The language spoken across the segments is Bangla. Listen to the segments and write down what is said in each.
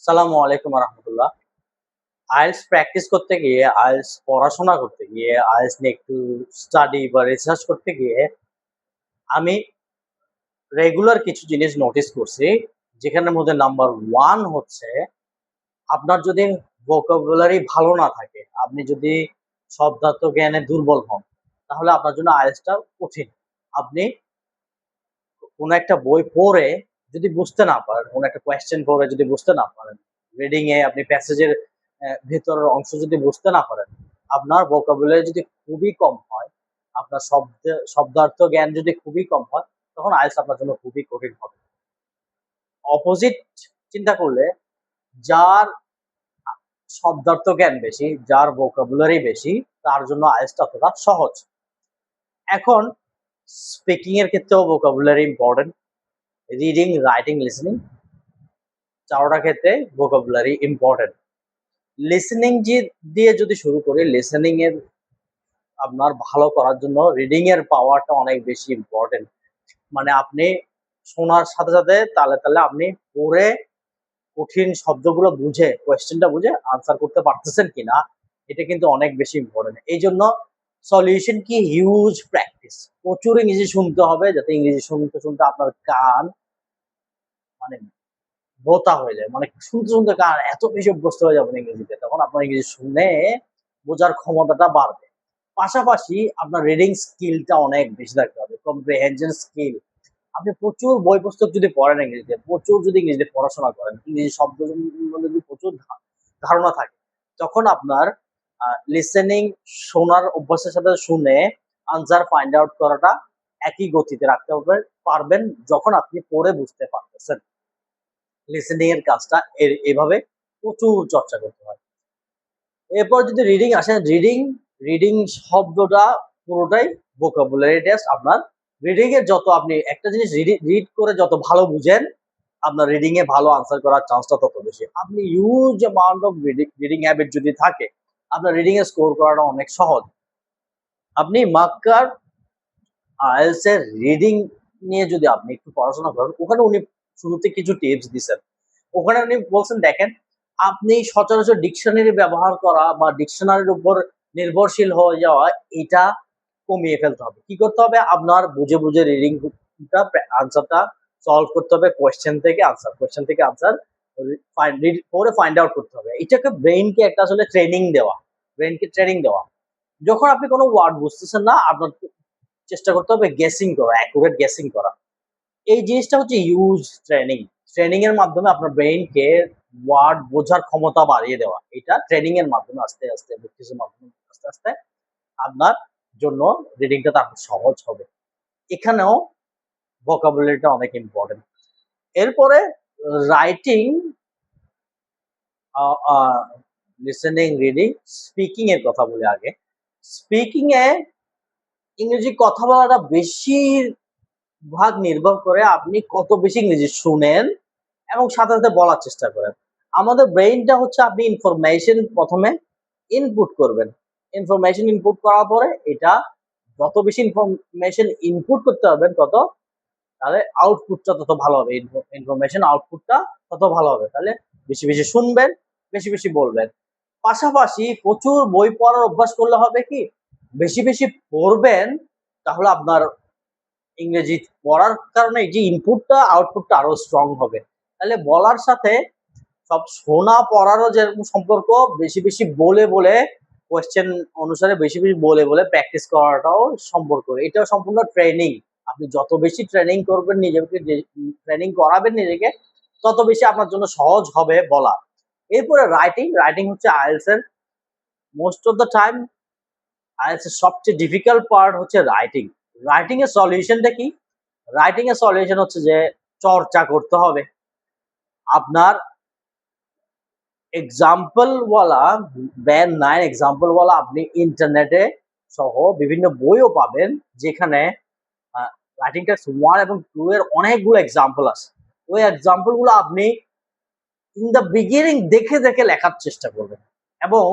আসসালামু আলাইকুম রহমতুল্লাহ। আইএলটিএস প্র্যাকটিস করতে গিয়ে, আইএলটিএস পড়াশোনা করতে গিয়ে, আইএলটিএস নিয়ে একটু স্টাডি বা রিসার্চ করতে গিয়ে আমি রেগুলার কিছু জিনিস নোটিস করছি। যেখানের মধ্যে নাম্বার 1 হচ্ছে, আপনার যদি ভোকাবুলারি ভালো না থাকে, আপনি যদি শব্দার্থ জ্ঞানে দুর্বল হন, তাহলে আপনার জন্য আইএলটিএসটা কঠিন। আপনি কোনো একটা বই পড়ে যদি বুঝতে না পারেন, কোনো একটা কোয়েশ্চেন পড়ে যদি বুঝতে না পারেন, রিডিং এ আপনি প্যাসেজের ভেতরের অংশ যদি বুঝতে না পারেন, আপনার ভোকাবুলারি যদি খুবই কম হয়, আপনার শব্দার্থ জ্ঞান যদি খুবই কম হয়, তখন আইএলটিএস আপনার জন্য খুবই কঠিন হবে। অপোজিট চিন্তা করলে, যার শব্দার্থ জ্ঞান বেশি, যার ভোকাবুলারি বেশি, তার জন্য আইএলটিএস ততটা সহজ। এখন স্পিকিং এর ক্ষেত্রেও vocabulary important. Reading, writing, listening ৪ টা ক্ষেত্রে ভোকাবুলারি ইম্পর্টেন্ট। লিসেনিং দিয়ে যদি শুরু করি, লিসেনিং এর আপনার ভালো করার জন্য রিডিং এর পাওয়ারটা অনেক বেশি ইম্পর্টেন্ট। মানে আপনি শোনার সাথে, সাথে তালে, তালে আপনি পড়ে কঠিন শব্দগুলো বুঝে, কোয়েশ্চেনটা বুঝে আনসার করতে পারতেছেন কিনা, এটা কিন্তু অনেক বেশি ইম্পর্টেন্ট। এইজন্য সলিউশন কি হিউজ প্র্যাকটিস। প্রচুর ইংরেজি শুনতে হবে, যাতে ইংরেজি শুনতে, শুনতে আপনার কান মানে বোতা হয়ে যায়। মানে শুনতে, শুনতে কান এত বেশি অভ্যস্ত হয়ে যাবেন ইংরেজিতে, তখন আপনার ইংরেজি শুনে বোঝার ক্ষমতাটা বাড়বে। পাশাপাশি আপনার রিডিং স্কিলটা অনেক বেশি থাকতে হবে, কম্প্রিহেনশন স্কিল। আপনি প্রচুর বই পুস্তক যদি পড়েন ইংরেজিতে, প্রচুর যদি ইংরেজিতে পড়াশোনা করেন, ইংরেজি শব্দ মধ্যে যদি প্রচুর ধারণা থাকে, তখন আপনার লিসেনিং, শোনার অভ্যাসের সাথে শুনে আনসার ফাইন্ড আউট করাটা একই গতিতে রাখতে পারবেন, যখন আপনি পড়ে বুঝতে পারতেছেন। লিসেনিং এর কাজটা এভাবে প্রচুর চর্চা করতে হয়। এরপর যদি রিডিং আসে, রিডিং শব্দটা পুরোটাই ভোকাবুলারি টেস্ট। আপনার রিডিং এর যত আপনি একটা জিনিস রিড করে যত ভালো বুঝেন, আপনার রিডিং এ ভালো আনসার করার চান্সটা তত বেশি। আপনি huge amount of reading habit যদি থাকে, আপনার রিডিং এ স্কোর করাটা অনেক সহজ। আপনি মাক্কার আইএলটিএস এর রিডিং নিয়ে যদি আপনি একটু পড়াশোনা করেন, ওখানে উনি শুরুতে কিছু টিপস দিছেন। ওখানে উনি বলছেন, দেখেন, আপনি সচরাচর ডিকশনারি ব্যবহার করা বা ডিকশনারির উপর নির্ভরশীল হয়ে যাওয়া, এটা কমিয়ে ফেলতে হবে। কি করতে হবে? আপনার বুঝে, বুঝে রিডিংটা আনসারটা সলভ করতে হবে। কোয়েশ্চেন থেকে আনসার রিড করে ফাইন্ড আউট করতে হবে। এটাকে ব্রেইনকে একটা আসলে ট্রেনিং দেওয়া। যখন আপনি কোনো ওয়ার্ড বুঝতেছেন না, আপনার চেষ্টা করতে হবে গেসিং করা, অ্যাকুরেট গেসিং করা। এই জিনিসটা হচ্ছে হিউজ ট্রেনিং। ট্রেনিং এর মাধ্যমে আপনার ব্রেইনকে ওয়ার্ড বোঝার ক্ষমতা বাড়িয়ে দেওয়া। এটা ট্রেনিং এর মাধ্যমে আস্তে, আস্তে প্র্যাকটিসের মাধ্যমে আস্তে, আস্তে আপনার জন্য রিডিংটা তারপর সহজ হবে। এখানেও ভোকাবুলারিটা অনেক ইম্পর্টেন্ট। এরপরে রাইটিং, লিসেনিং, রিডিং, স্পিকিং এর কথা বলি আগে। স্পিকিং এ ইংরেজি কথা বলাটা বেশিরভাগ নির্ভর করে আপনি কত বেশি ইংরেজি শুনেন এবং সাথে, সাথে বলার চেষ্টা করেন। আমাদের ব্রেইনটা হচ্ছে, আপনি ইনফরমেশন প্রথমে ইনপুট করবেন। ইনফরমেশন ইনপুট করার পরে এটা যত বেশি ইনফরমেশন ইনপুট করতে পারবেন, তাহলে আউটপুটটা তত ভালো হবে। ইনফরমেশন আউটপুটটা তত ভালো হবে। তাহলে বেশি, বেশি শুনবেন, বেশি, বেশি বলবেন। পাশাপাশি প্রচুর বই পড়ার অভ্যাস করলে হবে কি, বেশি, বেশি পড়বেন, তাহলে আপনার ইংরেজি পড়ার কারণে এই যে ইনপুটটা, আউটপুটটা আরো স্ট্রং হবে। তাহলে বলার সাথে সব শোনা পড়ারও যেরকম সম্পর্ক, বেশি, বেশি বলে, বলে কোয়েশ্চেন অনুসারে বেশি, বেশি বলে, বলে প্র্যাকটিস করাটাও সম্পর্ক। এটাও সম্পূর্ণ ট্রেনিং। আপনি যত বেশি ট্রেনিং করবেন নিজেকে, ট্রেনিং করাবেন নিজেকে, তত বেশি আপনার জন্য সহজ হবে বলা। এরপরে রাইটিং হচ্ছে আইএলটিএস এর most of the time IELTS এর সবচেয়ে ডিফিকাল্ট পার্ট হচ্ছে রাইটিং। রাইটিং এর সলিউশনটা কি? রাইটিং এর সলিউশন হচ্ছে যে চর্চা করতে হবে। আপনার এক্সাম্পলওয়ালা, ব্যান্ড 9 এক্সাম্পলওয়ালা আপনি ইন্টারনেটে সহ বিভিন্ন বইও পাবেন, যেখানে রাইটিং টেস্ট 1 এবং 2 এর অনেকগুলো এক্সাম্পল আছে। ওই এক্সাম্পল গুলো আপনি ইন দ্য বিগিনিং দেখে, দেখে লেখার চেষ্টা করবেন, এবং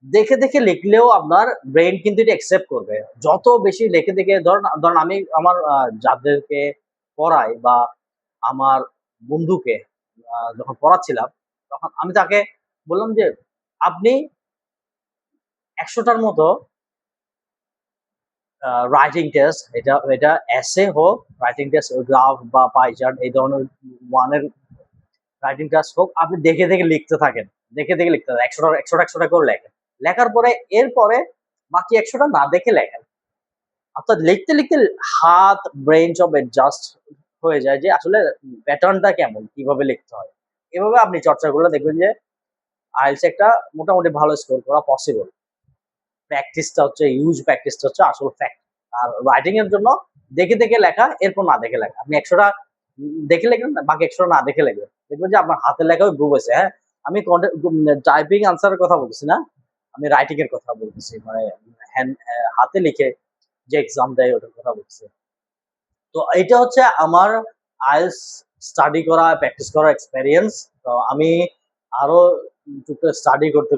দেখে, দেখে লিখলেও আপনার ব্রেইন কিন্তু এটা অ্যাকসেপ্ট করবে। যত বেশি দেখে, দেখে, ধরেন আমি আমার যাদেরকে পড়াই বা আমার বন্ধুকে যখন পড়াচ্ছিলাম, তখন আমি তাকে বললাম যে, "আপনি ১০০টার মতো রাইটিং টেস্ট এটা এসে হোক, রাইটিং টেস্ট গ্রাফ বা পাই চার্ট এই ধরনের 1 এর রাইটিং টেস্ট হোক, আপনি দেখে লিখতে থাকেন। দেখে লিখতে থাকেন। ১০০টা করে লেখেন। লেখার পরে এরপরে বাকি ১০০টা না দেখে লেখেন। অর্থাৎ লিখতে হাত, ব্রেইন সব অ্যাডজাস্ট হয়ে যায় যে আসলে প্যাটার্নটা কেমন, কিভাবে লিখতে হয়। এভাবে আপনি চর্চা করলে দেখবেন যে IELTS একটা মোটামুটি ভালো স্কোর করা পসিবল। প্র্যাকটিসটা হচ্ছে আসল ফ্যাক্ট। আর রাইটিং এর জন্য দেখে লেখা, এরপর না দেখে লেখা। আপনি ১০০টা দেখে লিখবেন, বাকি ১০০টা না দেখে লিখবেন। দেখবেন যে আপনার হাতের লেখাও ইমপ্রুভ হয়েছে, হ্যাঁ? আমি টাইপিং আনসারের কথা বলতেছি না। আমি রাইটিং এর কথা বলতেছি। মানে হাতে লিখে যে এক্সাম দেয় ওটার কথা বলতেছি। তো এইটা হচ্ছে আমার IELTS স্টাডি করা, প্র্যাকটিস করা এক্সপেরিয়েন্স। তো আমি আরো টুকটাক স্টাডি করতে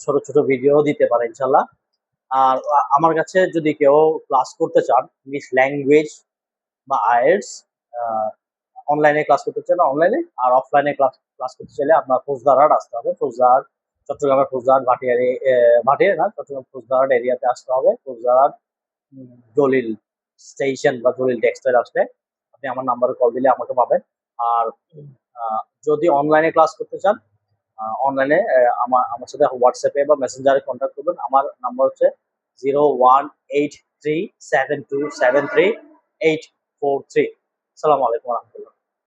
ছোট ভিডিও দিতে পারি ইনশাআল্লাহ। আর আমার কাছে যদি কেউ ক্লাস করতে চান ইংলিশ ল্যাঙ্গুয়েজ বা IELTS আ অনলাইনে ক্লাস করতে চাইলে অনলাইনে, আর অফলাইনে ক্লাস করতে চাইলে আপনার ফৌজদারহাট আসতে হবে। চট্টগ্রামের ফৌজদারহাট ভাটিয়ারি না, চট্টগ্রাম ফৌজদারহাট এরিয়াতে আসতে হবে। ফৌজদারহাট দলিল স্টেশন বা দলিল টেক্সটাইল আসলে আপনি আমার নাম্বারে কল দিলে আমাকে পাবেন। আর আ যদি অনলাইনে ক্লাস করতে চান, অনলাইনে আমার সাথে WhatsApp এ বা মেসেঞ্জারে কনট্যাক্ট করবেন। আমার নাম্বার হচ্ছে 01837273 843। আসসালামু আলাইকুম ওয়া রাহমাতুল্লাহ।